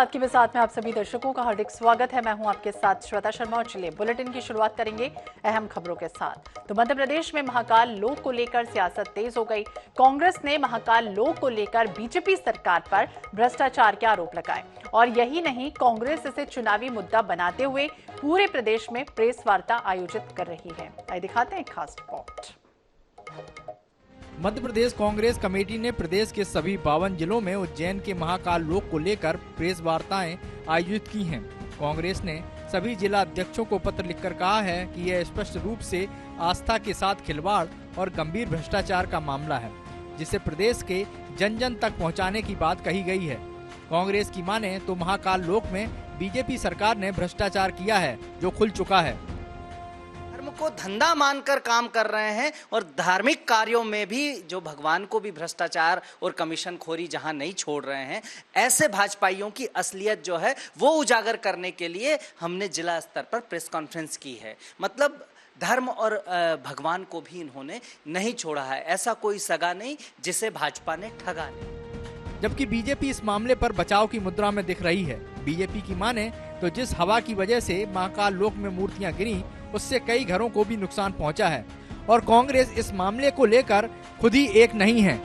साथ के साथ में आप सभी दर्शकों का हार्दिक स्वागत है। मैं हूं आपके साथ श्वेता शर्मा और चलिए बुलेटिन की शुरुआत करेंगे अहम खबरों के साथ। तो मध्य प्रदेश में महाकाल लोक को लेकर सियासत तेज हो गई। कांग्रेस ने महाकाल लोक को लेकर बीजेपी सरकार पर भ्रष्टाचार के आरोप लगाए और यही नहीं, कांग्रेस इसे चुनावी मुद्दा बनाते हुए पूरे प्रदेश में प्रेस वार्ता आयोजित कर रही है। आइए दिखाते हैं खास रिपोर्ट। मध्य प्रदेश कांग्रेस कमेटी ने प्रदेश के सभी 52 जिलों में उज्जैन के महाकाल लोक को लेकर प्रेस वार्ताएं आयोजित की हैं। कांग्रेस ने सभी जिला अध्यक्षों को पत्र लिखकर कहा है कि यह स्पष्ट रूप से आस्था के साथ खिलवाड़ और गंभीर भ्रष्टाचार का मामला है, जिसे प्रदेश के जन जन तक पहुंचाने की बात कही गई है। कांग्रेस की माने तो महाकाल लोक में बीजेपी सरकार ने भ्रष्टाचार किया है, जो खुल चुका है। को धंधा मानकर काम कर रहे हैं और धार्मिक कार्यों में भी जो भगवान को भी भ्रष्टाचार और कमीशन खोरी जहां नहीं छोड़ रहे हैं, ऐसे भाजपाइयों की असलियत जो है वो उजागर करने के लिए हमने जिला स्तर पर प्रेस कॉन्फ्रेंस की है। मतलब धर्म और भगवान को भी इन्होंने नहीं छोड़ा है। ऐसा कोई सगा नहीं जिसे भाजपा ने ठगा नहीं। जबकि बीजेपी इस मामले पर बचाव की मुद्रा में दिख रही है। बीजेपी की माने तो जिस हवा की वजह से महाकाल लोक में मूर्तियां गिरी, उससे कई घरों को भी नुकसान पहुंचा है और कांग्रेस इस मामले को लेकर खुद ही एक नहीं है।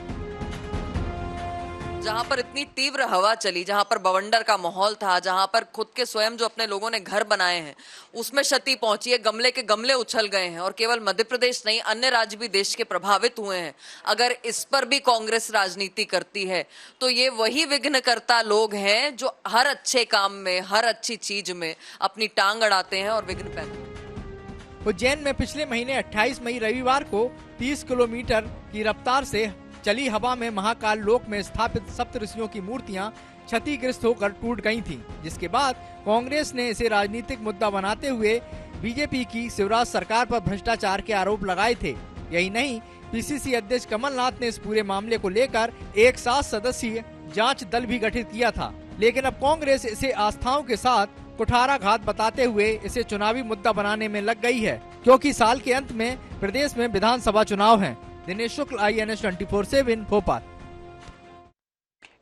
जहां पर इतनी तीव्र हवा चली, जहां पर बवंडर का माहौल था, जहां पर खुद के स्वयं जो अपने लोगों ने घर बनाए हैं उसमें क्षति पहुंची है, गमले के गमले उछल गए हैं और केवल मध्य प्रदेश नहीं, अन्य राज्य भी देश के प्रभावित हुए हैं। अगर इस पर भी कांग्रेस राजनीति करती है तो ये वही विघ्नकर्ता लोग हैं जो हर अच्छे काम में, हर अच्छी चीज में अपनी टांग अड़ाते हैं और विघ्न पैदा। उज्जैन में पिछले महीने 28 मई रविवार को 30 किलोमीटर की रफ्तार से चली हवा में महाकाल लोक में स्थापित सप्तऋषियों की मूर्तियां क्षतिग्रस्त होकर टूट गई थीं, जिसके बाद कांग्रेस ने इसे राजनीतिक मुद्दा बनाते हुए बीजेपी की शिवराज सरकार पर भ्रष्टाचार के आरोप लगाए थे। यही नहीं, पीसीसी अध्यक्ष कमलनाथ ने इस पूरे मामले को लेकर एक 7 सदस्यीय जांच दल भी गठित किया था, लेकिन अब कांग्रेस इसे आस्थाओं के साथ कुठाराघात बताते हुए इसे चुनावी मुद्दा बनाने में लग गई है, क्योंकि साल के अंत में प्रदेश में विधानसभा चुनाव हैं। दिनेश शुक्ल, INS 24/7 भोपाल।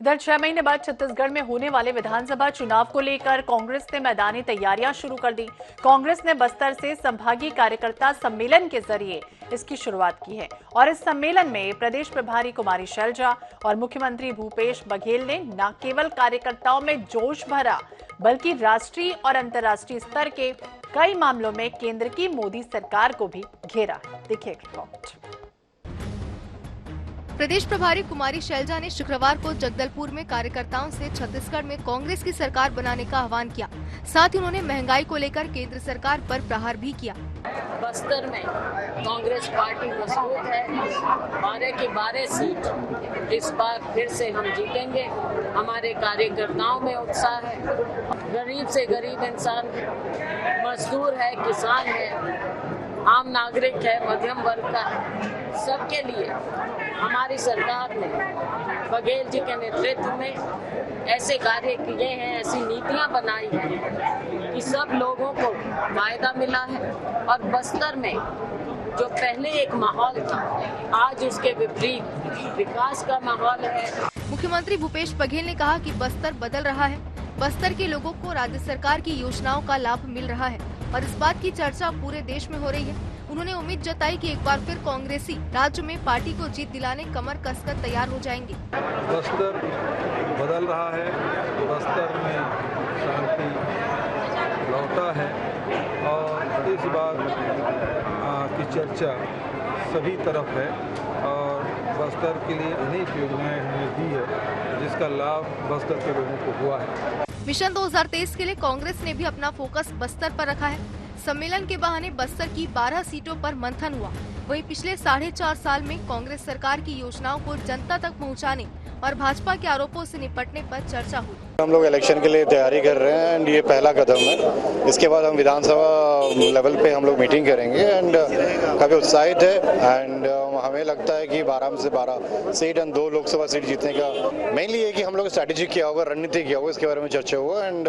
इधर 6 महीने बाद छत्तीसगढ़ में होने वाले विधानसभा चुनाव को लेकर कांग्रेस ने मैदानी तैयारियां शुरू कर दी। कांग्रेस ने बस्तर से संभागीय कार्यकर्ता सम्मेलन के जरिए इसकी शुरुआत की है और इस सम्मेलन में प्रदेश प्रभारी कुमारी शैलजा और मुख्यमंत्री भूपेश बघेल ने न केवल कार्यकर्ताओं में जोश भरा, बल्कि राष्ट्रीय और अंतर्राष्ट्रीय स्तर के कई मामलों में केंद्र की मोदी सरकार को भी घेरा। देखिए रिपोर्ट। प्रदेश प्रभारी कुमारी शैलजा ने शुक्रवार को जगदलपुर में कार्यकर्ताओं से छत्तीसगढ़ में कांग्रेस की सरकार बनाने का आह्वान किया। साथ ही उन्होंने महंगाई को लेकर केंद्र सरकार पर प्रहार भी किया। बस्तर में कांग्रेस पार्टी मजबूत है। 12 की 12 सीट इस बार फिर से हम जीतेंगे। हमारे कार्यकर्ताओं में उत्साह है। गरीब से गरीब इंसान, मजदूर है, किसान है, आम नागरिक है, मध्यम वर्ग का है, सबके लिए हमारी सरकार ने बघेल जी के नेतृत्व में ऐसे कार्य किए हैं, ऐसी नीतियां बनाई हैं कि सब लोगों को फायदा मिला है। और बस्तर में जो पहले एक माहौल था, आज उसके विपरीत विकास का माहौल है। मुख्यमंत्री भूपेश बघेल ने कहा कि बस्तर बदल रहा है। बस्तर के लोगों को राज्य सरकार की योजनाओं का लाभ मिल रहा है और इस बात की चर्चा पूरे देश में हो रही है। उन्होंने उम्मीद जताई कि एक बार फिर कांग्रेसी राज्य में पार्टी को जीत दिलाने कमर कसकर तैयार हो जाएंगे। बस्तर बदल रहा है, बस्तर में शांति लौटा है और इस बात की चर्चा सभी तरफ है और बस्तर के लिए अनेक योजनाएं हमने दी है, जिसका लाभ बस्तर के लोगों को हुआ है। मिशन 2023 के लिए कांग्रेस ने भी अपना फोकस बस्तर पर रखा है। सम्मेलन के बहाने बस्तर की 12 सीटों पर मंथन हुआ। वहीं पिछले 4.5 साल में कांग्रेस सरकार की योजनाओं को जनता तक पहुंचाने और भाजपा के आरोपों से निपटने पर चर्चा हुई। हम लोग इलेक्शन के लिए तैयारी कर रहे हैं एंड ये पहला कदम है। इसके बाद हम विधानसभा लेवल पे हम लोग मीटिंग करेंगे एंड काफी उत्साहित है एंड हमें लगता है कि 12 में से 12 सीट एंड 2 लोकसभा सीट जीतने का मेनली ये कि हम लोग स्ट्रैटेजी किया होगा, रणनीति किया होगा, इसके बारे में चर्चा हुआ एंड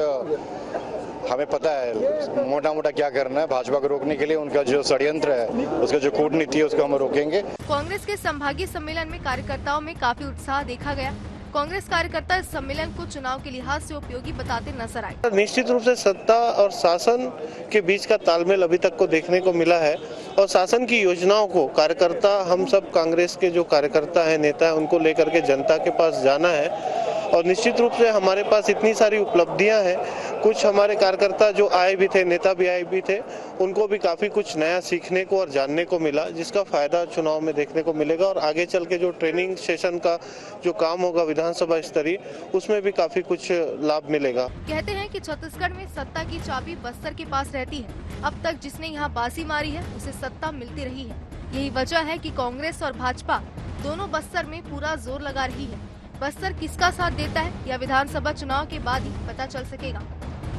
हमें पता है मोटा मोटा क्या करना है। भाजपा को रोकने के लिए उनका जो षड्यंत्र है, उसका जो कूटनीति है, उसको हम रोकेंगे। कांग्रेस के संभागीय सम्मेलन में कार्यकर्ताओं में काफी उत्साह देखा गया। कांग्रेस कार्यकर्ता इस सम्मेलन को चुनाव के लिहाज से उपयोगी बताते नजर आए। निश्चित रूप से सत्ता और शासन के बीच का तालमेल अभी तक को देखने को मिला है और शासन की योजनाओं को कार्यकर्ता, हम सब कांग्रेस के जो कार्यकर्ता हैं, नेता हैं, उनको लेकर के जनता के पास जाना है। और निश्चित रूप से हमारे पास इतनी सारी उपलब्धियां हैं, कुछ हमारे कार्यकर्ता जो आए भी थे, नेता भी आए भी थे, उनको भी काफी कुछ नया सीखने को और जानने को मिला, जिसका फायदा चुनाव में देखने को मिलेगा। और आगे चल के जो ट्रेनिंग सेशन का जो काम होगा विधानसभा स्तरीय, उसमें भी काफी कुछ लाभ मिलेगा। कहते हैं कि छत्तीसगढ़ में सत्ता की चाबी बस्तर के पास रहती है। अब तक जिसने यहाँ बाजी मारी है उसे सत्ता मिलती रही है। यही वजह है कि कांग्रेस और भाजपा दोनों बस्तर में पूरा जोर लगा रही है। बस्तर किसका साथ देता है या विधानसभा चुनाव के बाद ही पता चल सकेगा।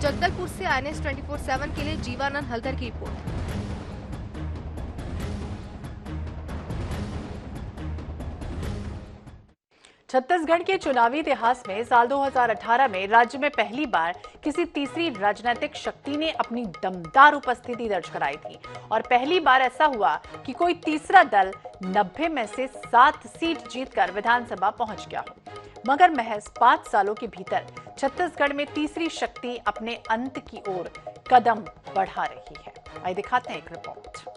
जगदलपुर से INS 24/7 के लिए जीवानंद हल्दर की रिपोर्ट। छत्तीसगढ़ के चुनावी इतिहास में साल 2018 में राज्य में पहली बार किसी तीसरी राजनीतिक शक्ति ने अपनी दमदार उपस्थिति दर्ज कराई थी और पहली बार ऐसा हुआ कि कोई तीसरा दल 90 में से 7 सीट जीतकर विधानसभा पहुंच गया हो। मगर महज 5 सालों के भीतर छत्तीसगढ़ में तीसरी शक्ति अपने अंत की ओर कदम बढ़ा रही है। आइए दिखाते हैं एक रिपोर्ट।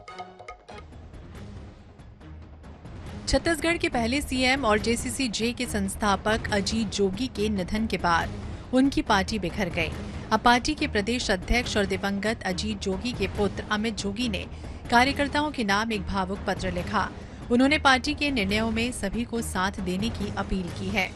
छत्तीसगढ़ के पहले सीएम और JCCJ के संस्थापक अजीत जोगी के निधन के बाद उनकी पार्टी बिखर गई। अब पार्टी के प्रदेश अध्यक्ष और दिवंगत अजीत जोगी के पुत्र अमित जोगी ने कार्यकर्ताओं के नाम एक भावुक पत्र लिखा। उन्होंने पार्टी के निर्णयों में सभी को साथ देने की अपील की है।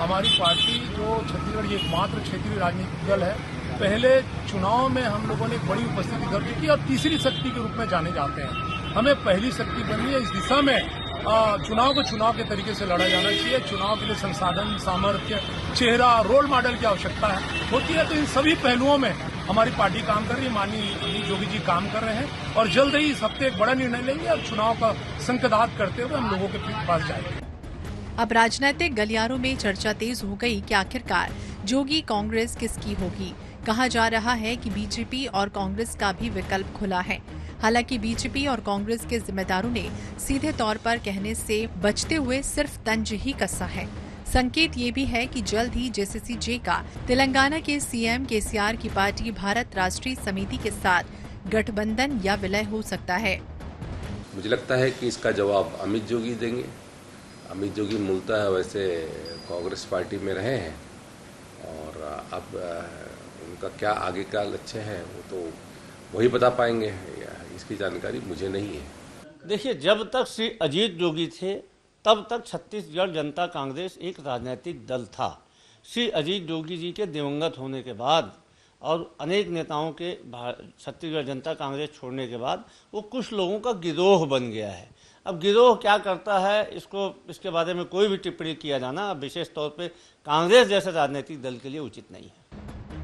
हमारी पार्टी जो छत्तीसगढ़ एकमात्र क्षेत्रीय राजनीतिक दल है, पहले चुनाव में हम लोगों ने बड़ी उपस्थिति दर्ज की और तीसरी शक्ति के रूप में जाने जाते हैं। हमें पहली शक्ति बननी है। इस दिशा में चुनाव को चुनाव के तरीके से लड़ा जाना चाहिए। चुनाव के लिए संसाधन, सामर्थ्य, चेहरा, रोल मॉडल की आवश्यकता होती है। तो इन सभी पहलुओं में हमारी पार्टी काम कर रही है। माननीय अजीत जोगी जी काम कर रहे हैं और जल्द ही इस हफ्ते एक बड़ा निर्णय लेंगे और चुनाव का संकदात करते हुए हम लोगों के पास जाएंगे। अब राजनीतिक गलियारों में चर्चा तेज हो गई कि आखिरकार जोगी कांग्रेस किसकी होगी। कहा जा रहा है कि बीजेपी और कांग्रेस का भी विकल्प खुला है। हालांकि बीजेपी और कांग्रेस के जिम्मेदारों ने सीधे तौर पर कहने से बचते हुए सिर्फ तंज ही कसा है। संकेत ये भी है कि जल्द ही JCCJ का तेलंगाना के CM KCR की पार्टी भारत राष्ट्रीय समिति के साथ गठबंधन या विलय हो सकता है। मुझे लगता है कि इसका जवाब अमित जोगी देंगे। अमित जोगी मूलतः वैसे कांग्रेस पार्टी में रहे हैं और अब उनका क्या आगे का लक्ष्य है वो तो वही बता पाएंगे। इसकी जानकारी मुझे नहीं है। देखिए, जब तक श्री अजीत जोगी थे तब तक छत्तीसगढ़ जनता कांग्रेस एक राजनीतिक दल था। श्री अजीत जोगी जी के दिवंगत होने के बाद और अनेक नेताओं के छत्तीसगढ़ जनता कांग्रेस छोड़ने के बाद वो कुछ लोगों का गिरोह बन गया है। अब गिरोह क्या करता है इसके बारे में कोई भी टिप्पणी किया जाना विशेष तौर पे कांग्रेस जैसे राजनीतिक दल के लिए उचित नहीं है।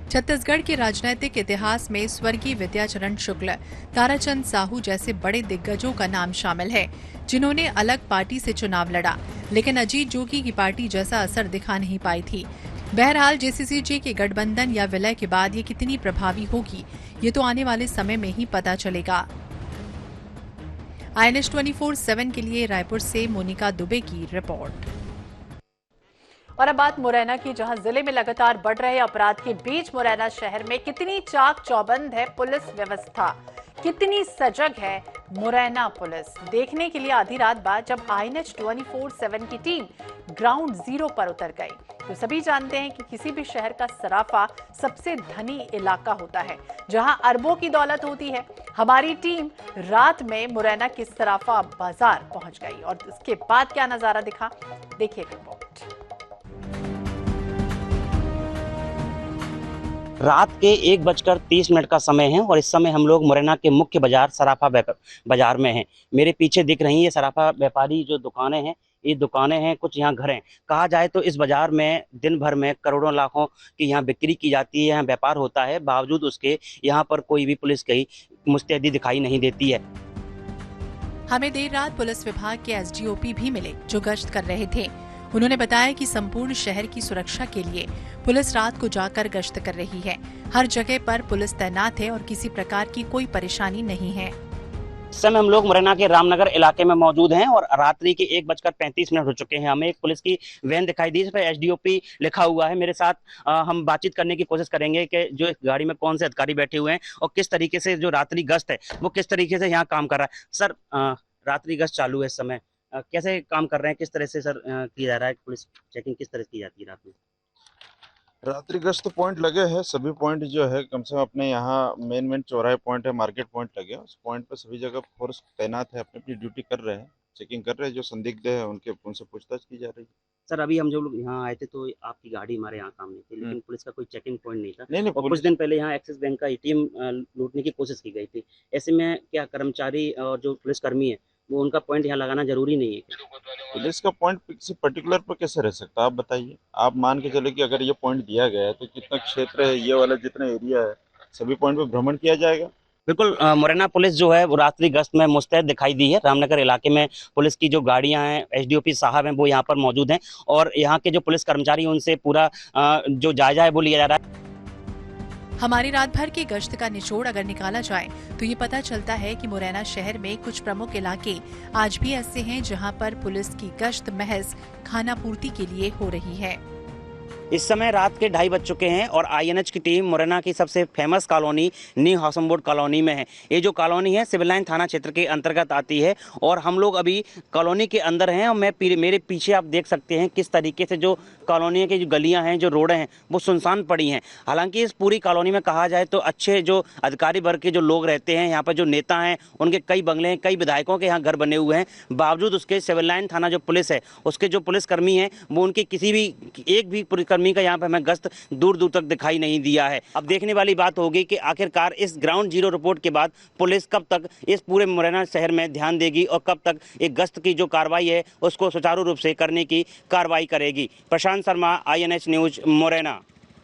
छत्तीसगढ़ के राजनीतिक इतिहास में स्वर्गीय विद्याचरण शुक्ल, ताराचंद साहू जैसे बड़े दिग्गजों का नाम शामिल है, जिन्होंने अलग पार्टी से चुनाव लड़ा, लेकिन अजीत जोगी की पार्टी जैसा असर दिखा नहीं पाई थी। बहरहाल JCCJ के गठबंधन या विलय के बाद ये कितनी प्रभावी होगी, ये तो आने वाले समय में ही पता चलेगा। INS 24/7 के लिए रायपुर से मोनिका दुबे की रिपोर्ट। और अब बात मुरैना की, जहां जिले में लगातार बढ़ रहे अपराध के बीच मुरैना शहर में कितनी चाक चौबंद है पुलिस व्यवस्था, कितनी सजग है मुरैना पुलिस, देखने के लिए आधी रात बाद जब INS 24/7 की टीम ग्राउंड जीरो पर उतर गई। तो सभी जानते हैं कि किसी भी शहर का सराफा सबसे धनी इलाका होता है, जहां अरबों की दौलत होती है। हमारी टीम रात में मुरैना के सराफा बाजार पहुंच गई और इसके बाद क्या नजारा दिखा, देखिए रिपोर्ट। रात के 1:30 का समय है और इस समय हम लोग मुरैना के मुख्य बाजार सराफा बाजार में हैं। मेरे पीछे दिख रही है सराफा व्यापारी जो दुकानें हैं, ये दुकानें हैं, कुछ यहाँ घर हैं। कहा जाए तो इस बाजार में दिन भर में करोड़ों लाखों की यहाँ बिक्री की जाती है, यहाँ व्यापार होता है। बावजूद उसके यहाँ पर कोई भी पुलिस की मुस्तैदी दिखाई नहीं देती है। हमें देर रात पुलिस विभाग के SDOP भी मिले जो गश्त कर रहे थे। उन्होंने बताया कि संपूर्ण शहर की सुरक्षा के लिए पुलिस रात को जाकर गश्त कर रही है। हर जगह पर पुलिस तैनात है और किसी प्रकार की कोई परेशानी नहीं है। इस समय हम लोग मुरैना के रामनगर इलाके में मौजूद हैं और रात्रि के 1:35 हो चुके हैं। हमें एक पुलिस की वैन दिखाई दी, इस पर एसडीओपी लिखा हुआ है। मेरे साथ हम बातचीत करने की कोशिश करेंगे कि जो इस गाड़ी में कौन से अधिकारी बैठे हुए हैं और किस तरीके से जो रात्रि गश्त है वो किस तरीके से यहाँ काम कर रहा है। सर, रात्रि गश्त चालू है इस समय, कैसे काम कर रहे हैं, किस तरह से सर किया जा रहा है, पुलिस चेकिंग किस तरह से की जाती है रात में? रात्रि गश्त पॉइंट लगे हैं, सभी पॉइंट जो है कम से कम अपने यहाँ मेन चौराहे पॉइंट है, मार्केट पॉइंट लगे हैं, उस पॉइंट पर सभी जगह फोर्स तैनात है, अपनी अपनी ड्यूटी कर रहे हैं, चेकिंग कर रहे हैं। जो संदिग्ध है उनसे पूछताछ की जा रही है। सर, अभी हम जो लोग यहाँ आए थे तो आपकी गाड़ी हमारे यहाँ काम नहीं थी, लेकिन पुलिस का कोई चेकिंग पॉइंट नहीं था। नहीं, और कुछ दिन पहले यहाँ एक्सिस बैंक का एटीएम लूटने की कोशिश की गई थी। ऐसे में क्या कर्मचारी और जो पुलिसकर्मी है वो उनका पॉइंट यहाँ लगाना जरूरी नहीं है? पुलिस का पॉइंट किसी पर्टिकुलर पर कैसे रह सकता है, आप बताइए। आप मान के चले कि अगर ये पॉइंट दिया गया है तो कितना क्षेत्र है, ये वाला जितना एरिया है, सभी पॉइंट पे भ्रमण किया जाएगा। बिल्कुल, मुरैना पुलिस जो है वो रात्रि गश्त में मुस्तैद दिखाई दी है। रामनगर इलाके में पुलिस की जो गाड़ियां हैं, एसडीओपी साहब हैं, वो यहाँ पर मौजूद हैं और यहाँ के जो पुलिस कर्मचारी हैं उनसे पूरा जो जायजा है वो लिया जा रहा है। हमारी रात भर की गश्त का निचोड़ अगर निकाला जाए तो ये पता चलता है कि मुरैना शहर में कुछ प्रमुख इलाके आज भी ऐसे हैं जहां पर पुलिस की गश्त महज खाना पूर्ति के लिए हो रही है। इस समय रात के 2:30 बज चुके हैं और आईएनएच की टीम मुरैना की सबसे famous colony new housing board colony में है। ये जो कॉलोनी है सिविल लाइन थाना क्षेत्र के अंतर्गत आती है और हम लोग अभी कॉलोनी के अंदर हैं और मेरे पीछे आप देख सकते हैं किस तरीके से जो कॉलोनी की जो गलियां हैं, जो रोडें हैं, वो सुनसान पड़ी हैं। हालांकि इस पूरी कॉलोनी में कहा जाए तो अच्छे जो अधिकारी वर्ग के जो लोग रहते हैं, यहाँ पर जो नेता हैं, उनके कई बंगले हैं, कई विधायकों के यहाँ घर बने हुए हैं। बावजूद उसके सिविल लाइन थाना जो पुलिस है, उसके जो पुलिसकर्मी हैं, वो उनके किसी भी एक भी पुलिसकर्मी का यहाँ पे हमें गश्त दूर दूर तक दिखाई नहीं दिया है। अब देखने वाली बात होगी कि आखिरकार इस ग्राउंड जीरो रिपोर्ट के बाद पुलिस कब तक इस पूरे मुरैना शहर में ध्यान देगी और कब तक एक गश्त की जो कार्रवाई है उसको सुचारू रूप से करने की कार्रवाई करेगी। प्रशांत शर्मा, आईएनएच न्यूज, मुरैना।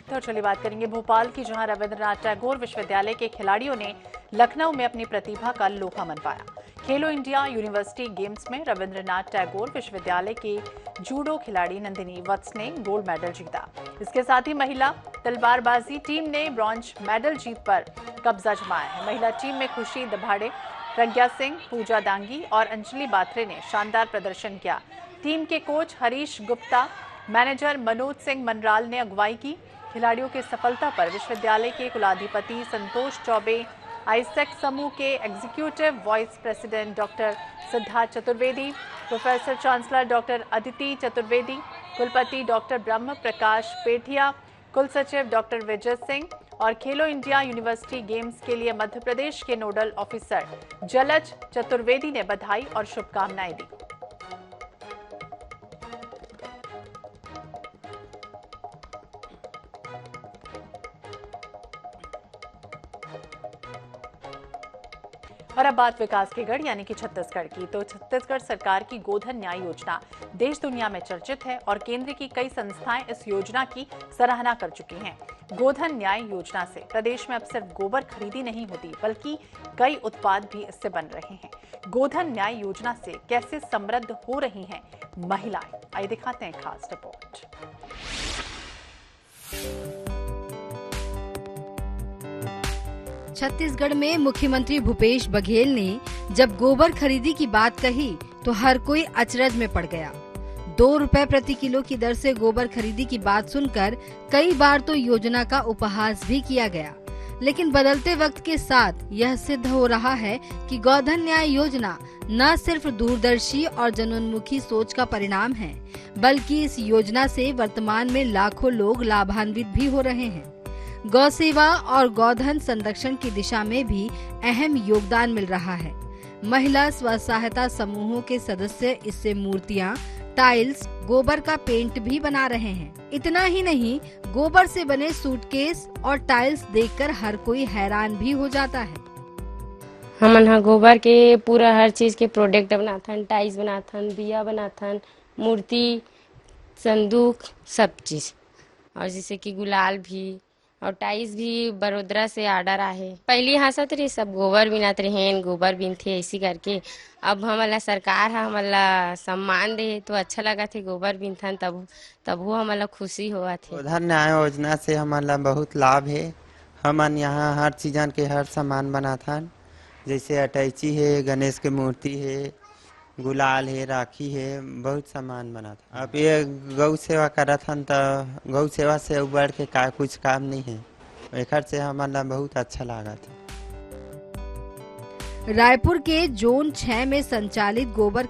तो चलिए बात करेंगे भोपाल की, जहां रविंद्रनाथ टैगोर विश्वविद्यालय के खिलाड़ियों ने लखनऊ में अपनी प्रतिभा का लोहा मनवाया। खेलो इंडिया यूनिवर्सिटी गेम्स में रविंद्रनाथ टैगोर विश्वविद्यालय के जूडो खिलाड़ी नंदिनी वत्स ने गोल्ड मेडल जीता। इसके साथ ही महिला तलवारबाजी टीम ने ब्रॉन्ज मेडल जीत पर कब्जा जमाया है। महिला टीम में खुशी दभाड़े, प्रज्ञा सिंह, पूजा दांगी और अंजलि बात्रे ने शानदार प्रदर्शन किया। टीम के कोच हरीश गुप्ता, मैनेजर मनोज सिंह मनराल ने अगुवाई की। खिलाड़ियों की सफलता पर विश्वविद्यालय के कुलाधिपति संतोष चौबे, आईसेक समूह के executive vice president doctor Siddharth Chaturvedi, professor chancellor doctor Aditi Chaturvedi, कुलपति डॉक्टर ब्रह्म प्रकाश पेठिया, कुलसचिव डॉक्टर विजय सिंह और खेलो इंडिया यूनिवर्सिटी गेम्स के लिए मध्य प्रदेश के नोडल ऑफिसर जलज चतुर्वेदी ने बधाई और शुभकामनाएं दी। और अब बात विकास के गढ़ यानी कि छत्तीसगढ़ की, तो छत्तीसगढ़ सरकार की गोधन न्याय योजना देश दुनिया में चर्चित है और केंद्र की कई संस्थाएं इस योजना की सराहना कर चुकी हैं। गोधन न्याय योजना से प्रदेश में अब सिर्फ गोबर खरीदी नहीं होती बल्कि कई उत्पाद भी इससे बन रहे हैं। गोधन न्याय योजना से कैसे समृद्ध हो रही हैं महिलाएं, आइए दिखाते हैं खास रिपोर्ट। छत्तीसगढ़ में मुख्यमंत्री भूपेश बघेल ने जब गोबर खरीदी की बात कही तो हर कोई अचरज में पड़ गया। 2 रुपए प्रति किलो की दर से गोबर खरीदी की बात सुनकर कई बार तो योजना का उपहास भी किया गया, लेकिन बदलते वक्त के साथ यह सिद्ध हो रहा है कि गोधन न्याय योजना न सिर्फ दूरदर्शी और जनोन्मुखी सोच का परिणाम है, बल्कि इस योजना से वर्तमान में लाखों लोग लाभान्वित भी हो रहे हैं। गौ सेवा और गौधन संरक्षण की दिशा में भी अहम योगदान मिल रहा है। महिला स्व सहायता समूहों के सदस्य इससे मूर्तियां, टाइल्स, गोबर का पेंट भी बना रहे हैं। इतना ही नहीं, गोबर से बने सूटकेस और टाइल्स देखकर हर कोई हैरान भी हो जाता है। हमन हा गोबर के पूरा हर चीज के प्रोडक्ट बनाथन, टाइल्स बनाथन, दिया बनाथन, मूर्ति, संदूक, सब चीज, और जैसे कि गुलाल भी और टाइल्स भी बड़ोदरा से ऑर्डर आहे। पहली हंसत रही सब गोबर बिनत रहें, गोबर बिनथे ऐसी करके। अब हमला सरकार हमला सम्मान दे तो अच्छा लगा थे, गोबर बिनथन तब वो हमला खुशी हुआ थे। गोधन न्याय योजना से हमला बहुत लाभ है। हमन यहाँ हर चीजन के हर सामान बनाथन जैसे अटैची है, गणेश की मूर्ति है, गुलाल है, राखी है, बहुत सामान बना था। अब ये गौ सेवा करा था तो गौ सेवा से बढ़ के कुछ काम नहीं है, एक से हमारा बहुत अच्छा लगा था। रायपुर के जोन 6 में संचालित गोबर